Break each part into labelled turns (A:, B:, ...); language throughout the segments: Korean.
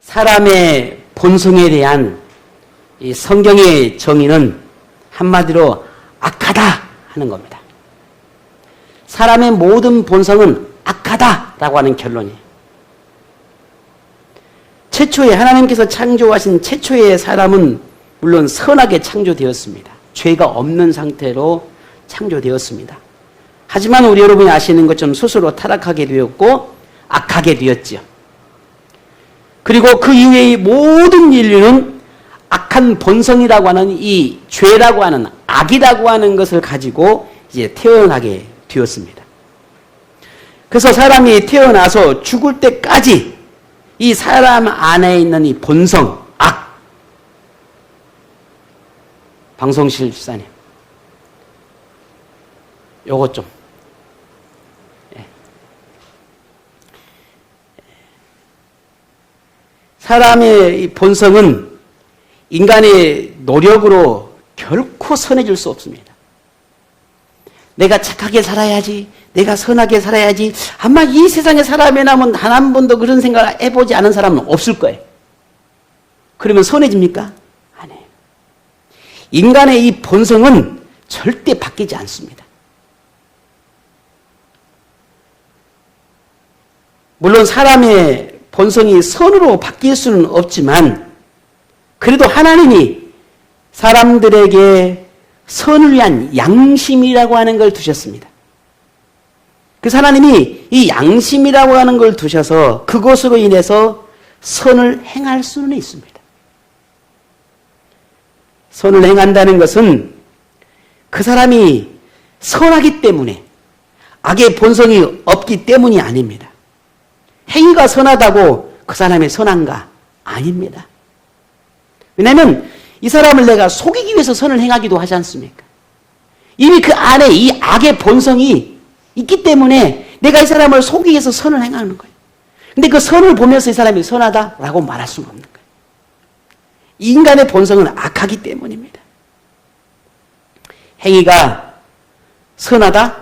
A: 사람의 본성에 대한 이 성경의 정의는 한마디로 악하다 하는 겁니다. 사람의 모든 본성은 악하다라고 하는 결론이에요. 최초에 하나님께서 창조하신 최초의 사람은 물론 선하게 창조되었습니다. 죄가 없는 상태로 창조되었습니다. 하지만 우리 여러분이 아시는 것처럼 스스로 타락하게 되었고 악하게 되었지요. 그리고 그 이후의 모든 인류는 악한 본성이라고 하는 이 죄라고 하는 악이라고 하는 것을 가지고 이제 태어나게 되었습니다. 그래서 사람이 태어나서 죽을 때까지 이 사람 안에 있는 이 본성, 악. 방송실 집사님. 요것 좀. 사람의 이 본성은 인간의 노력으로 결코 선해질 수 없습니다. 내가 착하게 살아야지, 내가 선하게 살아야지. 아마 이 세상에 살아면하면 단 한 번도 그런 생각을 해보지 않은 사람은 없을 거예요. 그러면 선해집니까? 아니에요. 인간의 이 본성은 절대 바뀌지 않습니다. 물론 사람의 본성이 선으로 바뀔 수는 없지만 그래도 하나님이 사람들에게 선을 위한 양심이라고 하는 걸 두셨습니다. 그 하나님이 이 양심이라고 하는 걸 두셔서 그것으로 인해서 선을 행할 수는 있습니다. 선을 행한다는 것은 그 사람이 선하기 때문에 악의 본성이 없기 때문이 아닙니다. 행위가 선하다고 그 사람이 선한가? 아닙니다. 왜냐하면 이 사람을 내가 속이기 위해서 선을 행하기도 하지 않습니까? 이미 그 안에 이 악의 본성이 있기 때문에 내가 이 사람을 속이기 위해서 선을 행하는 거예요. 근데 그 선을 보면서 이 사람이 선하다라고 말할 수는 없는 거예요. 인간의 본성은 악하기 때문입니다. 행위가 선하다?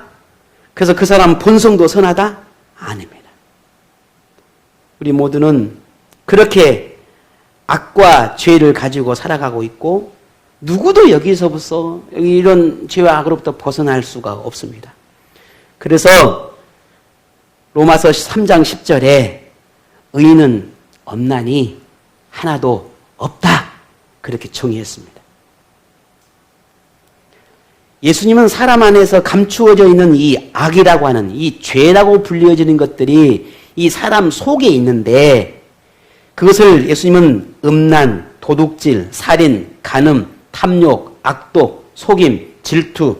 A: 그래서 그 사람 본성도 선하다? 아닙니다. 우리 모두는 그렇게 악과 죄를 가지고 살아가고 있고 누구도 여기서부터 이런 죄와 악으로부터 벗어날 수가 없습니다. 그래서 로마서 3장 10절에 의인은 없나니 하나도 없다 그렇게 정의했습니다. 예수님은 사람 안에서 감추어져 있는 이 악이라고 하는 이 죄라고 불려지는 것들이 이 사람 속에 있는데 그것을 예수님은 음란, 도둑질, 살인, 간음, 탐욕, 악독, 속임, 질투,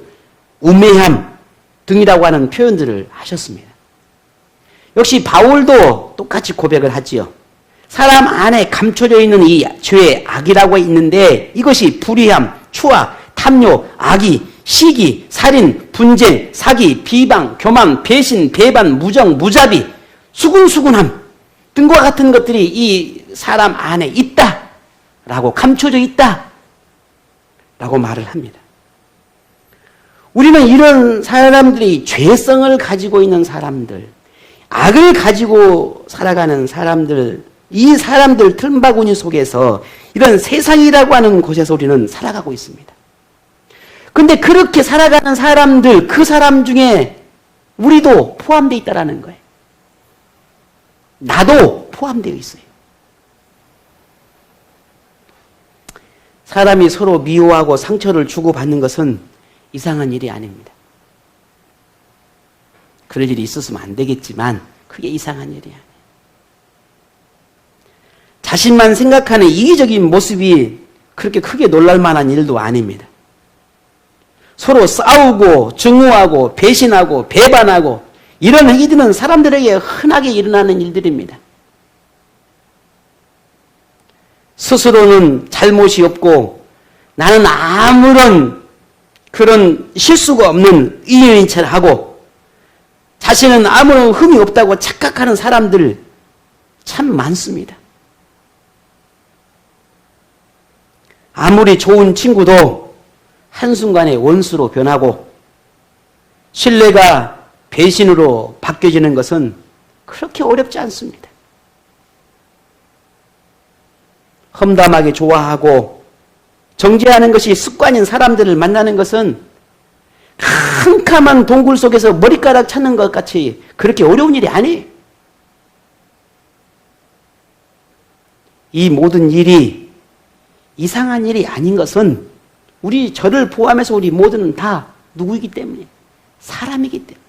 A: 우매함 등이라고 하는 표현들을 하셨습니다. 역시 바울도 똑같이 고백을 하지요. 사람 안에 감춰져 있는 이 죄의 악이라고 있는데 이것이 불의함, 추악, 탐욕, 악의, 시기, 살인, 분쟁, 사기, 비방, 교만, 배신, 배반, 무정, 무자비, 수군수군함 등과 같은 것들이 이 사람 안에 있다라고 감춰져 있다라고 말을 합니다. 우리는 이런 사람들이 죄성을 가지고 있는 사람들, 악을 가지고 살아가는 사람들, 이 사람들 틈바구니 속에서 이런 세상이라고 하는 곳에서 우리는 살아가고 있습니다. 그런데 그렇게 살아가는 사람들, 그 사람 중에 우리도 포함되어 있다는 거예요. 나도 포함되어 있어요. 사람이 서로 미워하고 상처를 주고받는 것은 이상한 일이 아닙니다. 그럴 일이 있었으면 안 되겠지만 그게 이상한 일이 아니에요. 자신만 생각하는 이기적인 모습이 그렇게 크게 놀랄 만한 일도 아닙니다. 서로 싸우고 증오하고 배신하고 배반하고 이런 행위들은 사람들에게 흔하게 일어나는 일들입니다. 스스로는 잘못이 없고 나는 아무런 그런 실수가 없는 인연인 척 하고 자신은 아무런 흠이 없다고 착각하는 사람들 참 많습니다. 아무리 좋은 친구도 한순간에 원수로 변하고 신뢰가 배신으로 바뀌어지는 것은 그렇게 어렵지 않습니다. 험담하게 좋아하고 정죄하는 것이 습관인 사람들을 만나는 것은 캄캄한 동굴 속에서 머리카락 찾는 것 같이 그렇게 어려운 일이 아니에요. 이 모든 일이 이상한 일이 아닌 것은 저를 포함해서 우리 모두는 다 누구이기 때문에 사람이기 때문에.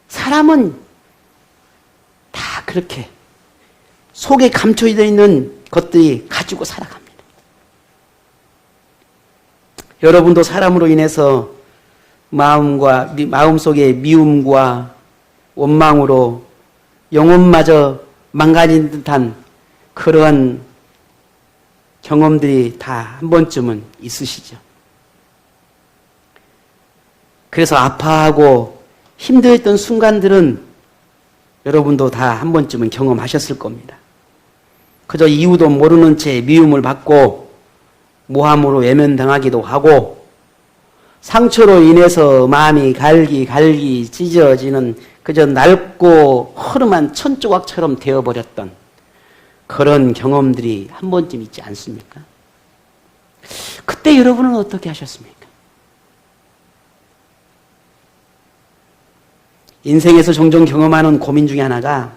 A: 사람은 다 그렇게 속에 감춰져 있는 것들이 가지고 살아갑니다. 여러분도 사람으로 인해서 마음속에 미움과 원망으로 영혼마저 망가진 듯한 그러한 경험들이 다 한 번쯤은 있으시죠. 그래서 아파하고 힘들었던 순간들은 여러분도 다 한 번쯤은 경험하셨을 겁니다. 그저 이유도 모르는 채 미움을 받고 모함으로 외면당하기도 하고 상처로 인해서 마음이 갈기 찢어지는 그저 낡고 허름한 천조각처럼 되어버렸던 그런 경험들이 한 번쯤 있지 않습니까? 그때 여러분은 어떻게 하셨습니까? 인생에서 종종 경험하는 고민 중에 하나가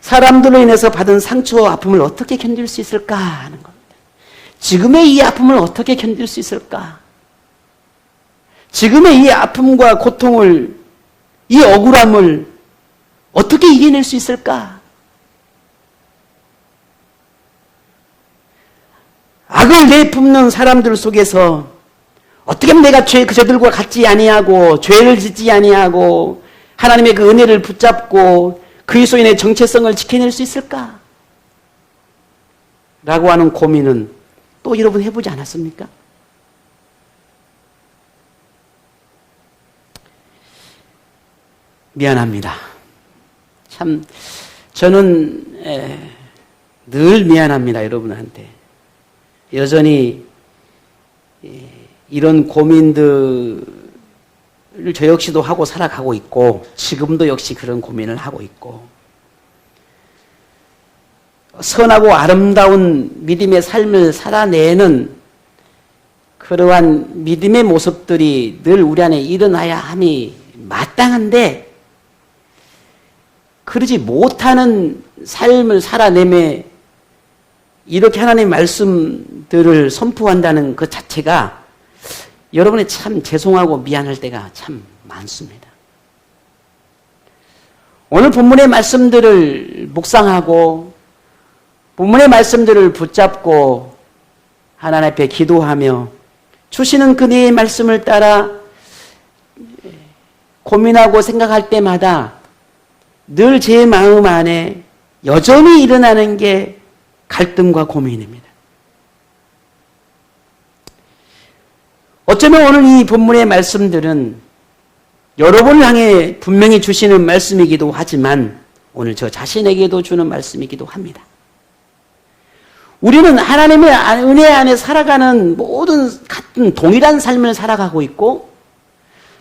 A: 사람들로 인해서 받은 상처와 아픔을 어떻게 견딜 수 있을까 하는 겁니다. 지금의 이 아픔을 어떻게 견딜 수 있을까? 지금의 이 아픔과 고통을, 이 억울함을 어떻게 이겨낼 수 있을까? 악을 내뿜는 사람들 속에서 어떻게 하면 내가 그저들과 같지 아니하고 죄를 짓지 아니하고 하나님의 그 은혜를 붙잡고 그리스도인의 정체성을 지켜낼 수 있을까? 라고 하는 고민은 또 여러분 해보지 않았습니까? 미안합니다. 참 저는 늘 미안합니다. 여러분한테. 여전히 이런 고민들을 저 역시도 하고 살아가고 있고 지금도 역시 그런 고민을 하고 있고 선하고 아름다운 믿음의 삶을 살아내는 그러한 믿음의 모습들이 늘 우리 안에 일어나야 함이 마땅한데 그러지 못하는 삶을 살아내며 이렇게 하나님의 말씀들을 선포한다는 그 자체가 여러분이 참 죄송하고 미안할 때가 참 많습니다. 오늘 본문의 말씀들을 묵상하고 본문의 말씀들을 붙잡고 하나님 앞에 기도하며 주시는 그네의 말씀을 따라 고민하고 생각할 때마다 늘 제 마음 안에 여전히 일어나는 게 갈등과 고민입니다. 어쩌면 오늘 이 본문의 말씀들은 여러분을 향해 분명히 주시는 말씀이기도 하지만 오늘 저 자신에게도 주는 말씀이기도 합니다. 우리는 하나님의 은혜 안에 살아가는 모든 같은 동일한 삶을 살아가고 있고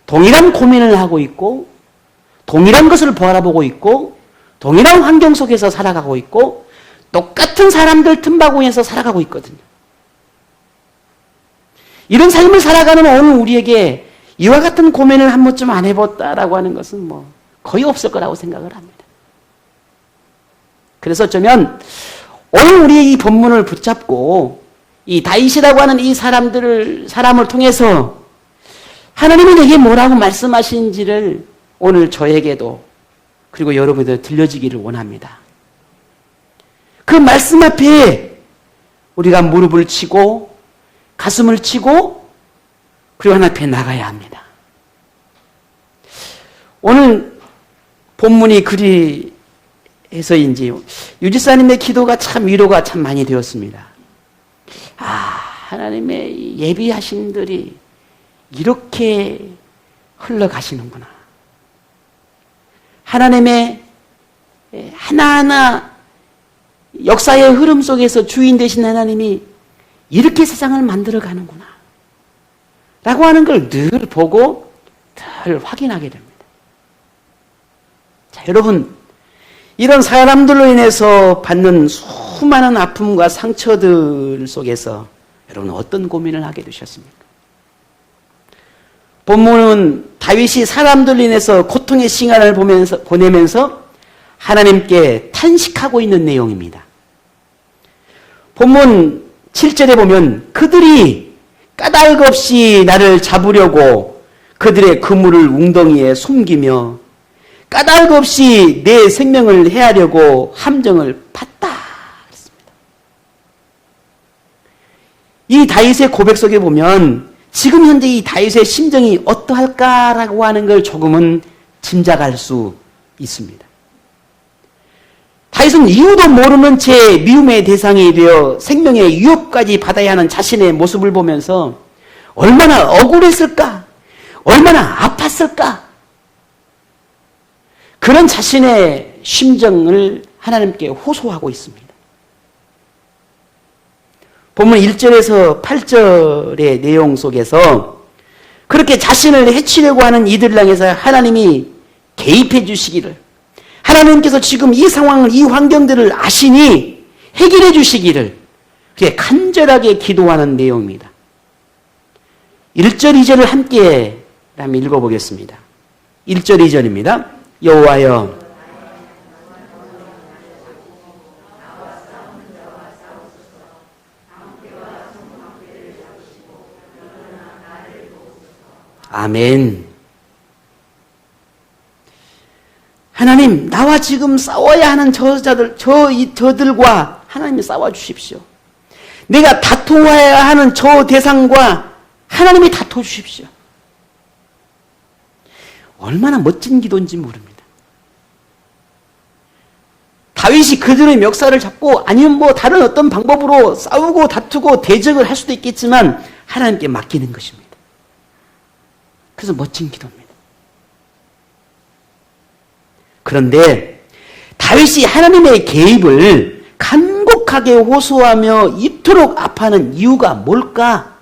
A: 동일한 고민을 하고 있고 동일한 것을 바라보고 있고 동일한 환경 속에서 살아가고 있고 똑같은 사람들 틈바구니에서 살아가고 있거든요. 이런 삶을 살아가는 오늘 우리에게 이와 같은 고민을 한 번쯤 안 해봤다라고 하는 것은 거의 없을 거라고 생각을 합니다. 그래서 어쩌면 오늘 우리의 이 본문을 붙잡고 이 다윗이라고 하는 이 사람을 통해서 하나님이 내게 뭐라고 말씀하시는지를 오늘 저에게도 그리고 여러분들 들려지기를 원합니다. 그 말씀 앞에 우리가 무릎을 치고 가슴을 치고 그리고 하나님 앞에 나가야 합니다. 오늘 본문이 그리해서인지 유지사님의 기도가 참 위로가 참 많이 되었습니다. 하나님의 예비하신 들이 이렇게 흘러가시는구나. 하나님의 하나하나 역사의 흐름 속에서 주인 되신 하나님이 이렇게 세상을 만들어가는구나 라고 하는 걸 늘 보고 늘 확인하게 됩니다. 자, 여러분 이런 사람들로 인해서 받는 수많은 아픔과 상처들 속에서 여러분 어떤 고민을 하게 되셨습니까? 본문은 다윗이 사람들로 인해서 고통의 시간을 보내면서 하나님께 탄식하고 있는 내용입니다. 본문 7절에 보면 그들이 까닭 없이 나를 잡으려고 그들의 그물을 웅덩이에 숨기며 까닭 없이 내 생명을 해하려고 함정을 팠다. 그랬습니다. 이 다윗의 고백 속에 보면 지금 현재 이 다윗의 심정이 어떠할까라고 하는 걸 조금은 짐작할 수 있습니다. 다윗은 이유도 모르는 채 미움의 대상이 되어 생명의 위협까지 받아야 하는 자신의 모습을 보면서 얼마나 억울했을까? 얼마나 아팠을까? 그런 자신의 심정을 하나님께 호소하고 있습니다. 본문 1절에서 8절의 내용 속에서 그렇게 자신을 해치려고 하는 이들을 향해서 하나님이 개입해 주시기를, 하나님께서 지금 이 상황을, 이 환경들을 아시니 해결해 주시기를 그렇게 간절하게 기도하는 내용입니다. 1절, 2절을 함께 한번 읽어보겠습니다. 1절, 2절입니다. 여호와여, 아멘. 하나님, 나와 지금 싸워야 하는 저들과 하나님이 싸워주십시오. 내가 다투어야 하는 저 대상과 하나님이 다투어주십시오. 얼마나 멋진 기도인지 모릅니다. 다윗이 그들의 멱살을 잡고 아니면 뭐 다른 어떤 방법으로 싸우고 다투고 대적을 할 수도 있겠지만 하나님께 맡기는 것입니다. 그래서 멋진 기도입니다. 그런데 다윗이 하나님의 개입을 간곡하게 호소하며 이토록 아파하는 이유가 뭘까?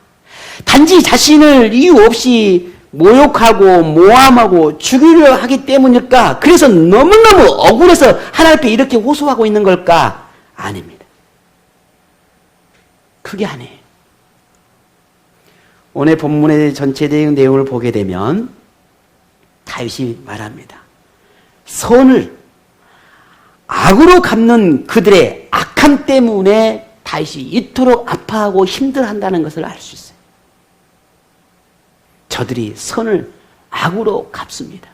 A: 단지 자신을 이유 없이 모욕하고 모함하고 죽이려 하기 때문일까? 그래서 너무너무 억울해서 하나님 앞에 이렇게 호소하고 있는 걸까? 아닙니다. 그게 아니에요. 오늘 본문의 전체적인 내용을 보게 되면 다윗이 말합니다. 선을 악으로 갚는 그들의 악함 때문에 다윗이 이토록 아파하고 힘들어한다는 것을 알 수 있어요. 저들이 선을 악으로 갚습니다.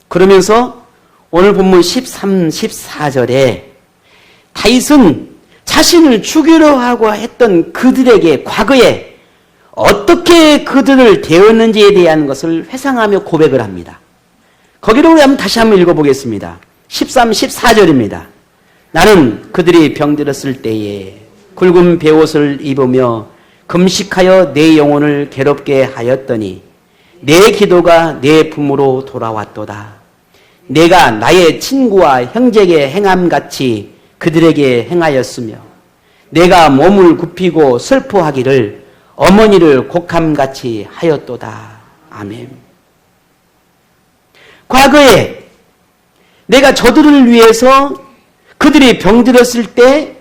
A: 그러면서 오늘 본문 13, 14절에 다윗은 자신을 죽이려 하고 했던 그들에게 과거에 어떻게 그들을 대했는지에 대한 것을 회상하며 고백을 합니다. 거기를 우리 다시 한번 읽어보겠습니다. 13, 14절입니다. 나는 그들이 병들었을 때에 굵은 베옷을 입으며 금식하여 내 영혼을 괴롭게 하였더니 내 기도가 내 품으로 돌아왔도다. 내가 나의 친구와 형제에게 행함같이 그들에게 행하였으며 내가 몸을 굽히고 슬퍼하기를 어머니를 곡함같이 하였도다. 아멘. 과거에 내가 저들을 위해서 그들이 병들었을 때,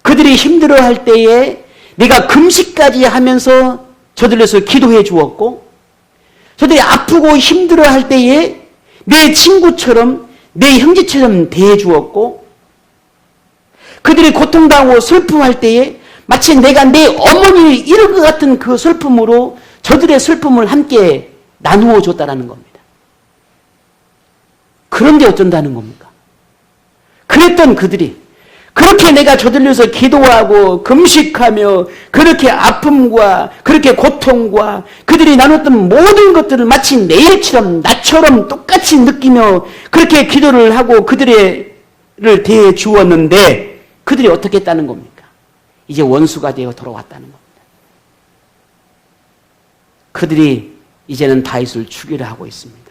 A: 그들이 힘들어할 때에 내가 금식까지 하면서 저들을 위해서 기도해 주었고, 저들이 아프고 힘들어할 때에 내 친구처럼, 내 형제처럼 대해 주었고, 그들이 고통당하고 슬픔할 때에 마치 내가 내 어머니를 잃은 것 같은 그 슬픔으로 저들의 슬픔을 함께 나누어 줬다는 겁니다. 그런데 어쩐다는 겁니까? 그랬던 그들이 그렇게 내가 저들을 위해서 기도하고 금식하며 그렇게 아픔과 그렇게 고통과 그들이 나눴던 모든 것들을 마치 내 일처럼 나처럼 똑같이 느끼며 그렇게 기도를 하고 그들을 대해 주었는데 그들이 어떻게 했다는 겁니까? 이제 원수가 되어 돌아왔다는 겁니다. 그들이 이제는 다윗을 죽이려 하고 있습니다.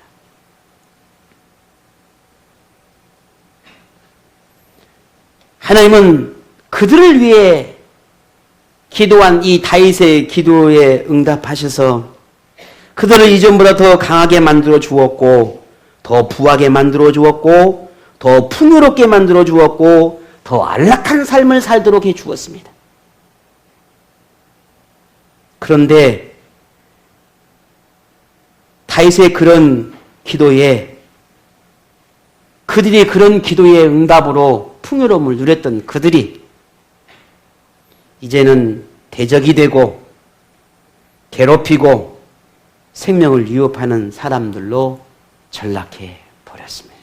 A: 하나님은 그들을 위해 기도한 이 다윗의 기도에 응답하셔서 그들을 이전보다 더 강하게 만들어 주었고 더 부하게 만들어 주었고 더 풍요롭게 만들어 주었고 더 안락한 삶을 살도록 해 주었습니다. 그런데 다윗의 그런 기도에 그들이 그런 기도의 응답으로 풍요로움을 누렸던 그들이 이제는 대적이 되고 괴롭히고 생명을 위협하는 사람들로 전락해 버렸습니다.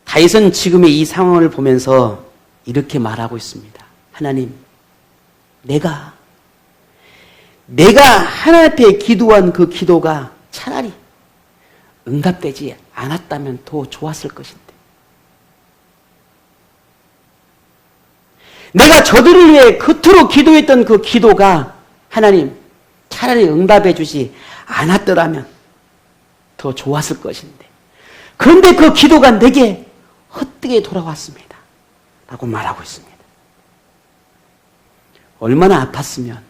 A: 다윗은 지금의 이 상황을 보면서 이렇게 말하고 있습니다. 하나님, 내가 하나님 앞에 기도한 그 기도가 차라리 응답되지 않았다면 더 좋았을 것인데, 내가 저들을 위해 그토록 기도했던 그 기도가 하나님 차라리 응답해 주지 않았더라면 더 좋았을 것인데, 그런데 그 기도가 내게 헛되게 돌아왔습니다 라고 말하고 있습니다. 얼마나 아팠으면,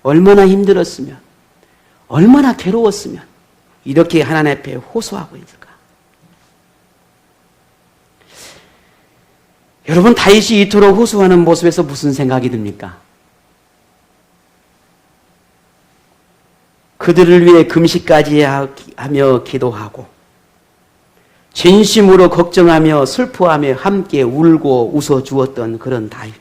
A: 얼마나 힘들었으면, 얼마나 괴로웠으면 이렇게 하나님 앞에 호소하고 있을까? 여러분, 다윗이 이토록 호소하는 모습에서 무슨 생각이 듭니까? 그들을 위해 금식까지 하며 기도하고 진심으로 걱정하며 슬퍼하며 함께 울고 웃어주었던 그런 다윗.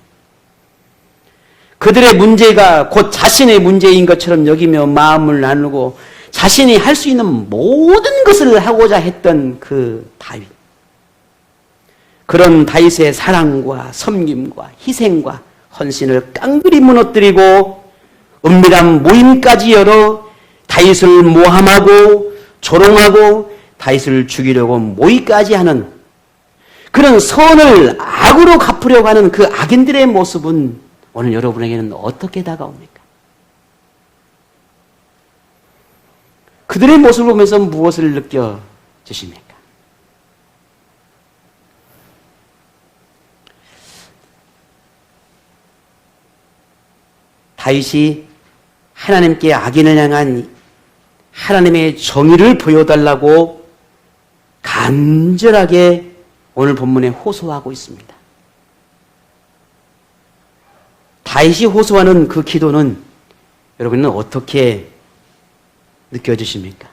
A: 그들의 문제가 곧 자신의 문제인 것처럼 여기며 마음을 나누고 자신이 할 수 있는 모든 것을 하고자 했던 그 다윗. 그런 다윗의 사랑과 섬김과 희생과 헌신을 깡그리 무너뜨리고 은밀한 모임까지 열어 다윗을 모함하고 조롱하고 다윗을 죽이려고 모의까지 하는 그런 선을 악으로 갚으려고 하는 그 악인들의 모습은 오늘 여러분에게는 어떻게 다가옵니까? 그들의 모습을 보면서 무엇을 느껴지십니까? 다윗이 하나님께 악인을 향한 하나님의 정의를 보여달라고 간절하게 오늘 본문에 호소하고 있습니다. 다윗이 호소하는 그 기도는 여러분은 어떻게 느껴지십니까?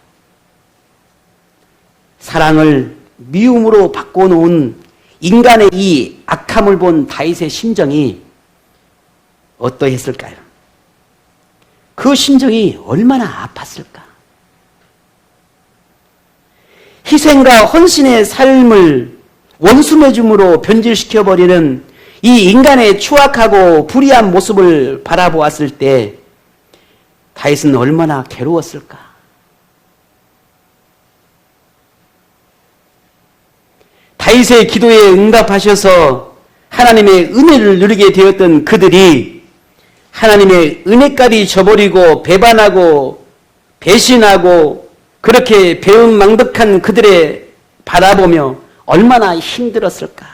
A: 사랑을 미움으로 바꿔놓은 인간의 이 악함을 본 다윗의 심정이 어떠했을까요? 그 심정이 얼마나 아팠을까? 희생과 헌신의 삶을 원수매줌으로 변질시켜버리는 이 인간의 추악하고 불의한 모습을 바라보았을 때 다윗은 얼마나 괴로웠을까? 다윗의 기도에 응답하셔서 하나님의 은혜를 누리게 되었던 그들이 하나님의 은혜까지 저버리고 배반하고 배신하고 그렇게 배은망덕한 그들의 바라보며 얼마나 힘들었을까?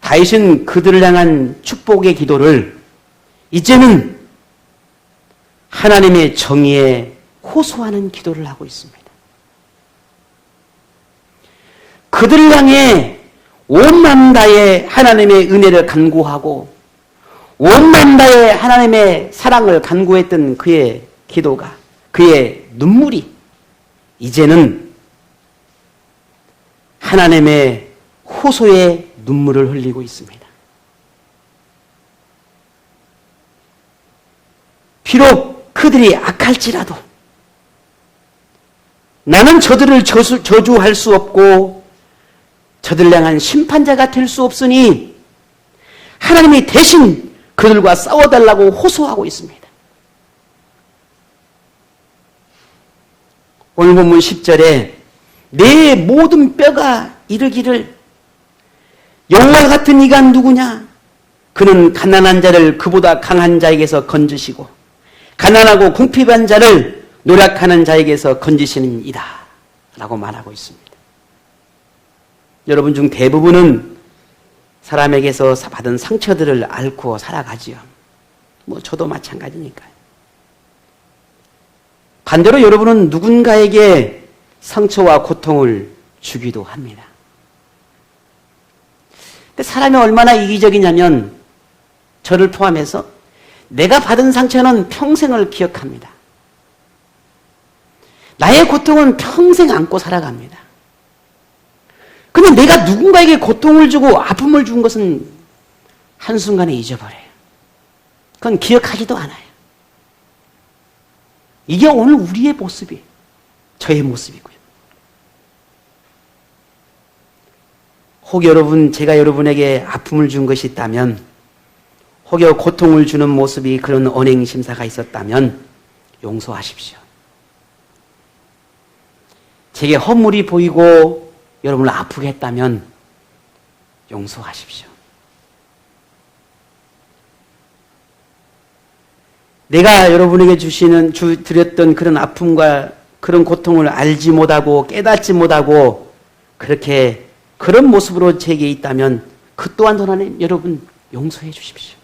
A: 다윗은 그들을 향한 축복의 기도를 이제는 하나님의 정의에 호소하는 기도를 하고 있습니다. 그들을 향해 온 마음 다해 하나님의 은혜를 간구하고 온 마음 다해 하나님의 사랑을 간구했던 그의 기도가, 그의 눈물이 이제는 하나님의 호소의 눈물을 흘리고 있습니다. 비록 그들이 악할지라도 나는 저들을 저주할 수 없고 저들을 향한 심판자가 될 수 없으니 하나님이 대신 그들과 싸워달라고 호소하고 있습니다. 오늘 본문 10절에 내 모든 뼈가 이르기를 여호와 같은 이가 누구냐? 그는 가난한 자를 그보다 강한 자에게서 건지시고 가난하고 궁핍한 자를 노력하는 자에게서 건지시는 이다 라고 말하고 있습니다. 여러분 중 대부분은 사람에게서 받은 상처들을 앓고 살아가지요. 뭐 저도 마찬가지니까요. 반대로 여러분은 누군가에게 상처와 고통을 주기도 합니다. 근데 사람이 얼마나 이기적이냐면 저를 포함해서 내가 받은 상처는 평생을 기억합니다. 나의 고통은 평생 안고 살아갑니다. 근데 내가 누군가에게 고통을 주고 아픔을 준 것은 한순간에 잊어버려요. 그건 기억하지도 않아요. 이게 오늘 우리의 모습이에요. 저의 모습이고요. 혹 여러분, 제가 여러분에게 아픔을 준 것이 있다면, 혹여 고통을 주는 모습이 그런 언행심사가 있었다면 용서하십시오. 제게 허물이 보이고 여러분을 아프게 했다면 용서하십시오. 내가 여러분에게 드렸던 그런 아픔과 그런 고통을 알지 못하고 깨닫지 못하고 그런 모습으로 제게 있다면 그 또한 하나님 여러분 용서해 주십시오.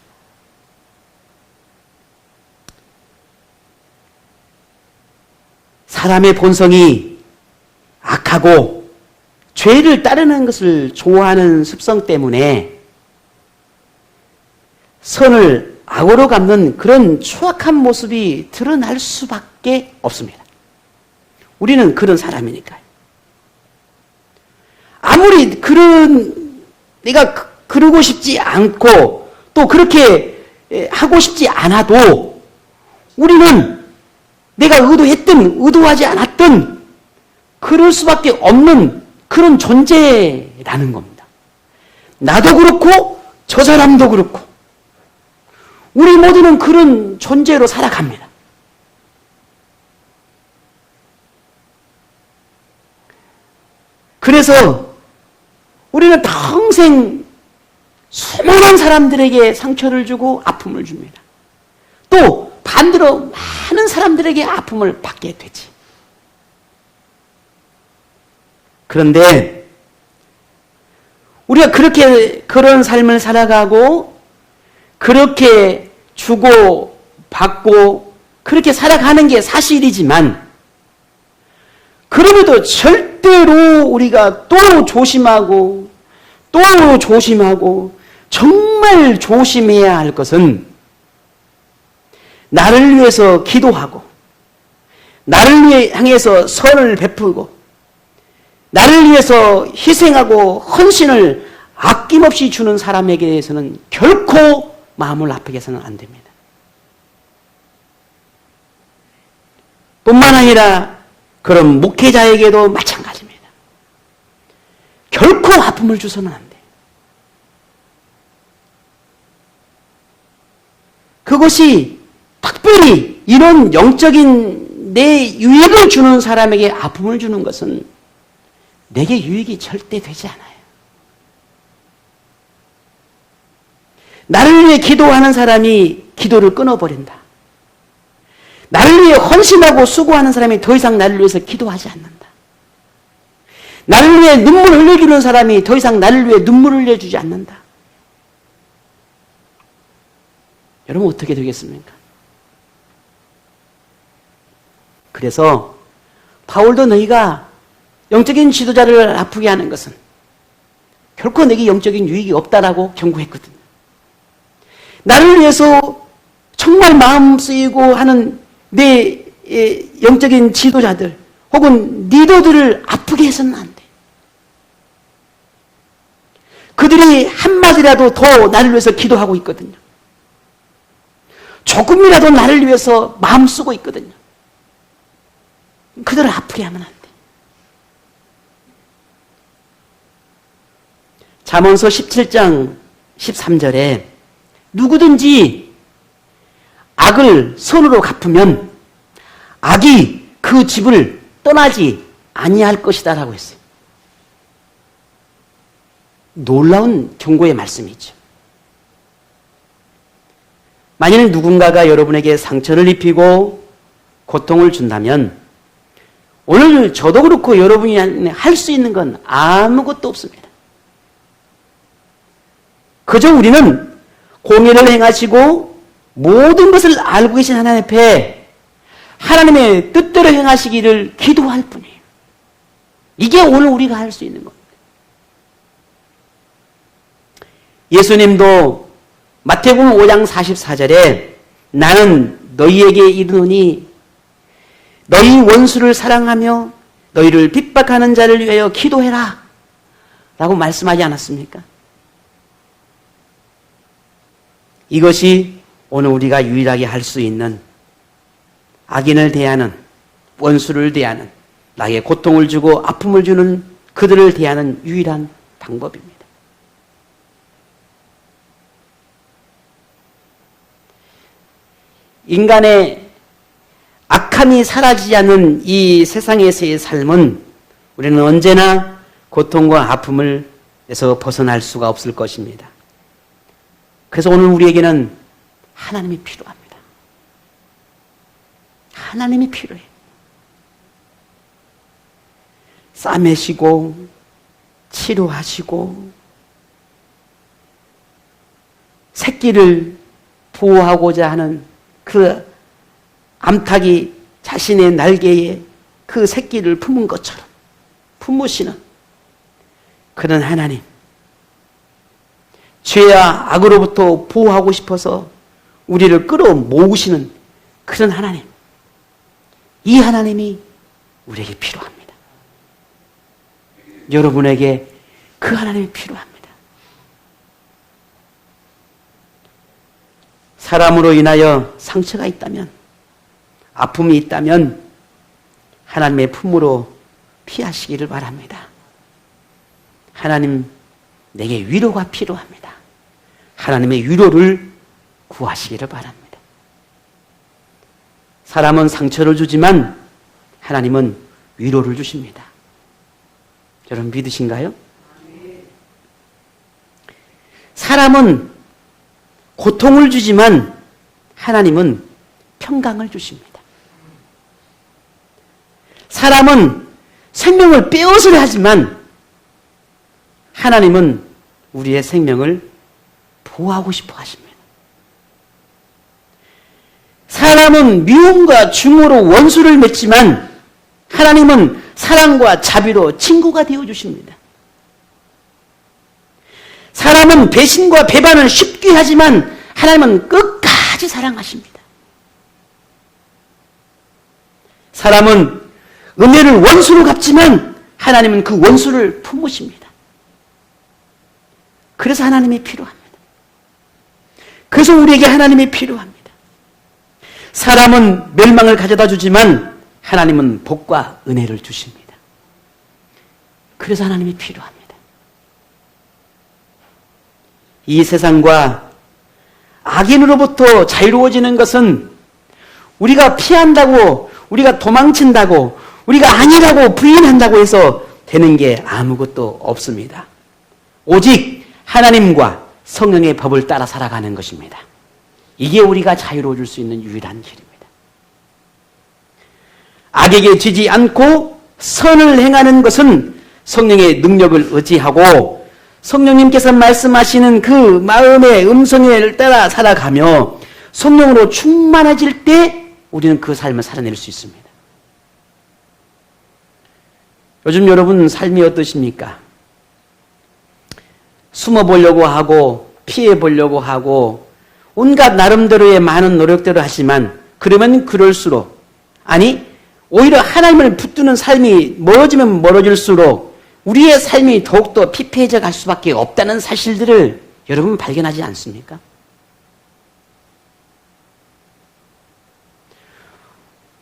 A: 사람의 본성이 악하고 죄를 따르는 것을 좋아하는 습성 때문에 선을 악으로 갚는 그런 추악한 모습이 드러날 수밖에 없습니다. 우리는 그런 사람이니까요. 아무리 내가 그러고 싶지 않고 또 그렇게 하고 싶지 않아도 우리는 내가 의도하지 않았던 그럴 수밖에 없는 그런 존재라는 겁니다. 나도 그렇고 저 사람도 그렇고 우리 모두는 그런 존재로 살아갑니다. 그래서 우리는 평생 수많은 사람들에게 상처를 주고 아픔을 줍니다. 또 반대로 많은 사람들에게 아픔을 받게 되지. 그런데 우리가 그런 삶을 살아가고 그렇게 주고 받고 그렇게 살아가는 게 사실이지만 그럼에도 절대로 우리가 또 조심하고 정말 조심해야 할 것은 나를 위해서 기도하고 나를 향해서 선을 베풀고 나를 위해서 희생하고 헌신을 아낌없이 주는 사람에게 대해서는 결코 마음을 아프게 해서는 안 됩니다. 뿐만 아니라 그런 목회자에게도 마찬가지입니다. 결코 아픔을 줘서는 안 돼요. 그것이 특별히 이런 영적인 내 유익을 주는 사람에게 아픔을 주는 것은 내게 유익이 절대 되지 않아요. 나를 위해 기도하는 사람이 기도를 끊어버린다. 나를 위해 헌신하고 수고하는 사람이 더 이상 나를 위해서 기도하지 않는다. 나를 위해 눈물을 흘려주는 사람이 더 이상 나를 위해 눈물을 흘려주지 않는다. 여러분 어떻게 되겠습니까? 그래서 바울도 너희가 영적인 지도자를 아프게 하는 것은 결코 내게 영적인 유익이 없다라고 경고했거든요. 나를 위해서 정말 마음 쓰이고 하는 내 영적인 지도자들 혹은 리더들을 아프게 해서는 안 돼. 그들이 한마디라도 더 나를 위해서 기도하고 있거든요. 조금이라도 나를 위해서 마음 쓰고 있거든요. 그들을 아프게 하면 안 돼. 잠언서 17장 13절에 누구든지 악을 선으로 갚으면 악이 그 집을 떠나지 아니할 것이다 라고 했어요. 놀라운 경고의 말씀이죠. 만일 누군가가 여러분에게 상처를 입히고 고통을 준다면 오늘 저도 그렇고 여러분이 할 수 있는 건 아무것도 없습니다. 그저 우리는 공의를 행하시고 모든 것을 알고 계신 하나님 앞에 하나님의 뜻대로 행하시기를 기도할 뿐이에요. 이게 오늘 우리가 할 수 있는 겁니다. 예수님도 마태복음 5장 44절에 나는 너희에게 이르노니 너희 원수를 사랑하며 너희를 핍박하는 자를 위하여 기도해라 라고 말씀하지 않았습니까? 이것이 오늘 우리가 유일하게 할 수 있는 악인을 대하는, 원수를 대하는, 나에게 고통을 주고 아픔을 주는 그들을 대하는 유일한 방법입니다. 인간의 악함이 사라지지 않는 이 세상에서의 삶은 우리는 언제나 고통과 아픔에서 벗어날 수가 없을 것입니다. 그래서 오늘 우리에게는 하나님이 필요합니다. 하나님이 필요해요. 싸매시고 치료하시고 새끼를 보호하고자 하는 그 암탉이 자신의 날개에 그 새끼를 품은 것처럼 품으시는 그런 하나님, 죄와 악으로부터 보호하고 싶어서 우리를 끌어모으시는 그런 하나님, 이 하나님이 우리에게 필요합니다. 여러분에게 그 하나님이 필요합니다. 사람으로 인하여 상처가 있다면, 아픔이 있다면 하나님의 품으로 피하시기를 바랍니다. 하나님, 내게 위로가 필요합니다. 하나님의 위로를 구하시기를 바랍니다. 사람은 상처를 주지만 하나님은 위로를 주십니다. 여러분 믿으신가요? 사람은 고통을 주지만 하나님은 평강을 주십니다. 사람은 생명을 빼앗으려 하지만 하나님은 우리의 생명을 보호하고 싶어 하십니다. 사람은 미움과 증오로 원수를 맺지만 하나님은 사랑과 자비로 친구가 되어주십니다. 사람은 배신과 배반을 쉽게 하지만 하나님은 끝까지 사랑하십니다. 사람은 은혜를 원수로 갚지만 하나님은 그 원수를 품으십니다. 그래서 하나님이 필요합니다. 그래서 우리에게 하나님이 필요합니다. 사람은 멸망을 가져다 주지만 하나님은 복과 은혜를 주십니다. 그래서 하나님이 필요합니다. 이 세상과 악인으로부터 자유로워지는 것은 우리가 피한다고, 우리가 도망친다고, 우리가 아니라고 부인한다고 해서 되는 게 아무것도 없습니다. 오직 하나님과 성령의 법을 따라 살아가는 것입니다. 이게 우리가 자유로워질 수 있는 유일한 길입니다. 악에게 지지 않고 선을 행하는 것은 성령의 능력을 의지하고 성령님께서 말씀하시는 그 마음의 음성을 따라 살아가며 성령으로 충만해질 때 우리는 그 삶을 살아낼 수 있습니다. 요즘 여러분 삶이 어떠십니까? 숨어보려고 하고 피해보려고 하고 온갖 나름대로의 많은 노력들을 하지만 그러면 그럴수록, 아니 오히려 하나님을 붙드는 삶이 멀어지면 멀어질수록 우리의 삶이 더욱더 피폐해져 갈 수밖에 없다는 사실들을 여러분 발견하지 않습니까?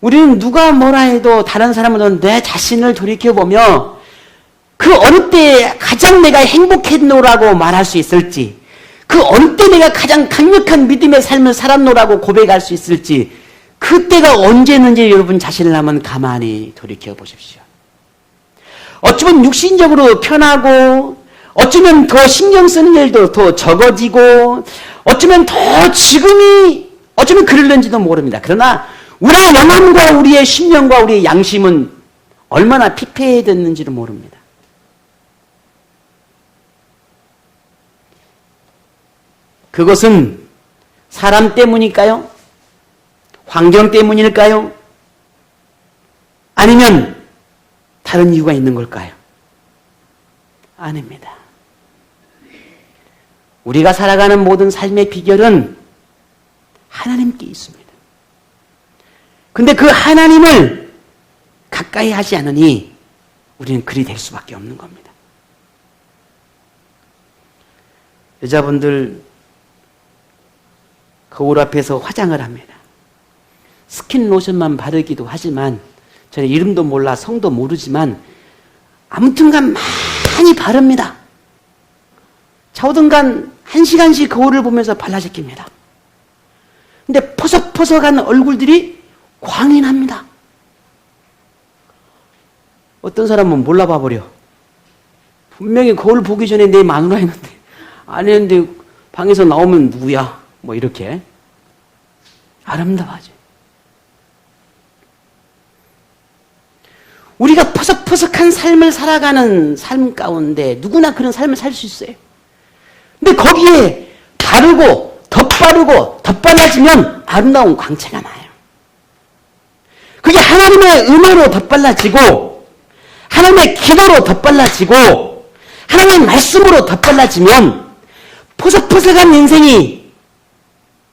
A: 우리는 누가 뭐라 해도 다른 사람은 내 자신을 돌이켜보며 그 어느 때 가장 내가 행복했노라고 말할 수 있을지, 그 어느 때 내가 가장 강력한 믿음의 삶을 살았노라고 고백할 수 있을지, 그때가 언제였는지 여러분 자신을 한번 가만히 돌이켜 보십시오. 어쩌면 육신적으로 편하고, 어쩌면 더 신경 쓰는 일도 더 적어지고, 어쩌면 더 지금이, 어쩌면 그럴는지도 모릅니다. 그러나 우리의 영혼과 우리의 심령과 우리의 양심은 얼마나 피폐해졌는지를 모릅니다. 그것은 사람 때문일까요? 환경 때문일까요? 아니면 다른 이유가 있는 걸까요? 아닙니다. 우리가 살아가는 모든 삶의 비결은 하나님께 있습니다. 근데 그 하나님을 가까이 하지 않으니 우리는 그리 될 수밖에 없는 겁니다. 여자분들 거울 앞에서 화장을 합니다. 스킨 로션만 바르기도 하지만 저는 이름도 몰라 성도 모르지만 아무튼간 많이 바릅니다. 좌우등간 1시간씩 거울을 보면서 발라제낍니다. 근데 퍼석퍼석한 얼굴들이 광이 납니다. 어떤 사람은 몰라봐 버려. 분명히 거울 보기 전에 내 마누라 했는데 안 했는데 방에서 나오면 누구야? 뭐 이렇게 아름다워하죠. 우리가 퍼석퍼석한 삶을 살아가는 삶 가운데 누구나 그런 삶을 살 수 있어요. 근데 거기에 바르고 덧바르고 덧발라지면 아름다운 광채가 나요. 그게 하나님의 은혜로 덧발라지고 하나님의 기도로 덧발라지고 하나님의 말씀으로 덧발라지면 포석포석한 인생이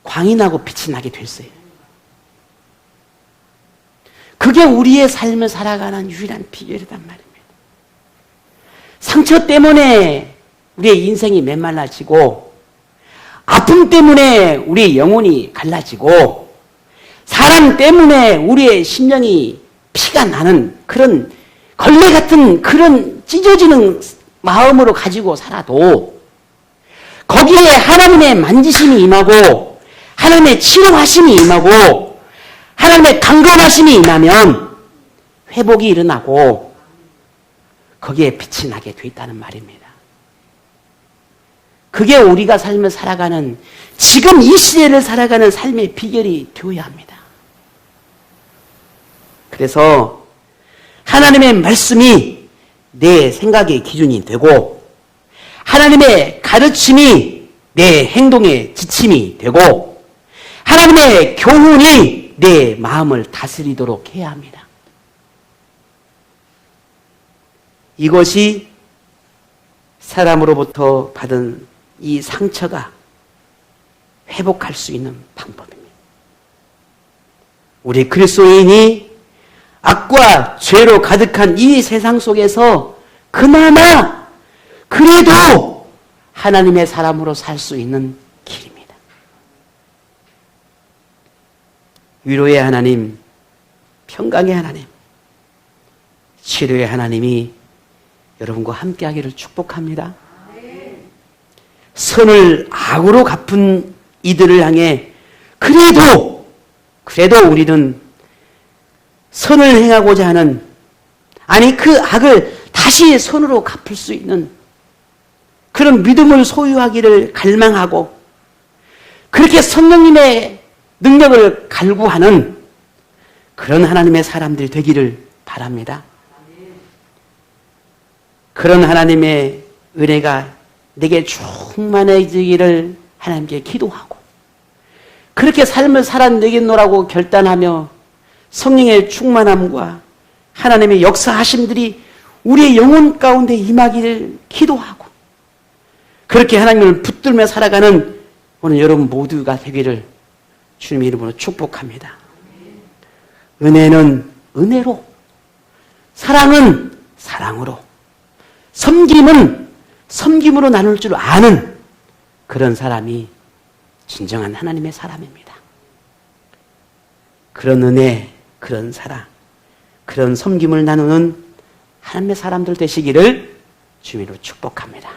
A: 광이 나고 빛이 나게 됐어요. 그게 우리의 삶을 살아가는 유일한 비결이란 말입니다. 상처 때문에 우리의 인생이 메말라지고 아픔 때문에 우리의 영혼이 갈라지고 사람 때문에 우리의 심령이 피가 나는 그런 걸레 같은 그런 찢어지는 마음으로 가지고 살아도 거기에 하나님의 만지심이 임하고 하나님의 치료하심이 임하고 하나님의 강건하심이 임하면 회복이 일어나고 거기에 빛이 나게 돼 있다는 말입니다. 그게 우리가 삶을 살아가는 지금 이 시대를 살아가는 삶의 비결이 되어야 합니다. 그래서 하나님의 말씀이 내 생각의 기준이 되고 하나님의 가르침이 내 행동의 지침이 되고 하나님의 교훈이 내 마음을 다스리도록 해야 합니다. 이것이 사람으로부터 받은 이 상처가 회복할 수 있는 방법입니다. 우리 그리스도인이 악과 죄로 가득한 이 세상 속에서 그나마 그래도 하나님의 사람으로 살 수 있는 길입니다. 위로의 하나님, 평강의 하나님, 치료의 하나님이 여러분과 함께하기를 축복합니다. 선을 악으로 갚은 이들을 향해 그래도 우리는 선을 행하고자 하는 아니 그 악을 다시 선으로 갚을 수 있는 그런 믿음을 소유하기를 갈망하고 그렇게 성령님의 능력을 갈구하는 그런 하나님의 사람들이 되기를 바랍니다. 그런 하나님의 은혜가 내게 충만해지기를 하나님께 기도하고 그렇게 삶을 살아내겠노라고 결단하며 성령의 충만함과 하나님의 역사하심들이 우리의 영혼 가운데 임하기를 기도하고 그렇게 하나님을 붙들며 살아가는 오늘 여러분 모두가 되기를 주님의 이름으로 축복합니다. 은혜는 은혜로, 사랑은 사랑으로, 섬김은 섬김으로 나눌 줄 아는 그런 사람이 진정한 하나님의 사람입니다. 그런 은혜, 그런 사랑, 그런 섬김을 나누는 하나님의 사람들 되시기를 주님으로 축복합니다.